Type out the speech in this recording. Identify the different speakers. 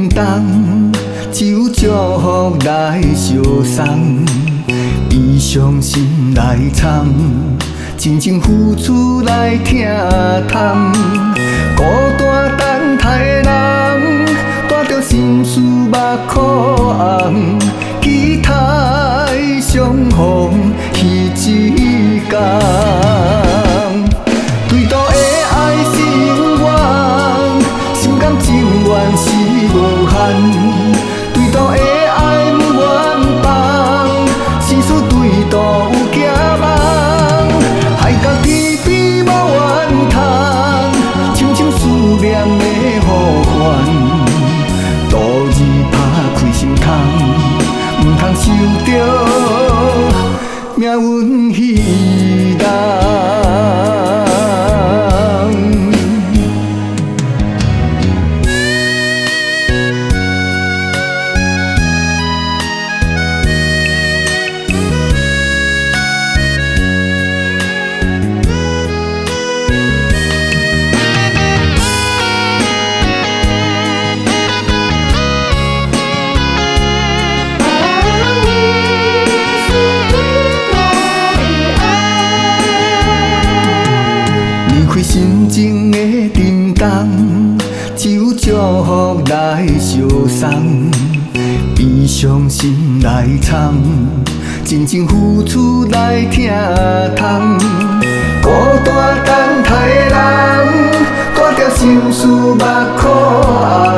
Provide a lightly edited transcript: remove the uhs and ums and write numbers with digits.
Speaker 1: 沉重，只有祝福来相送，以伤心来藏，真情付出来疼痛。孤单等待的人，带着心事目眶红，期待相逢彼一天。对倒的爱是永远，心甘情愿是无限。对倒的爱不愿放，心事对倒有寄望。海角天边无怨叹，深深思念的呼唤。度日打开心窗，唔通受着命运戏弄。心情的沉重，只有祝福来相送，以伤心来藏，真情付出来疼痛。孤单等待的人，带着心事目眶红。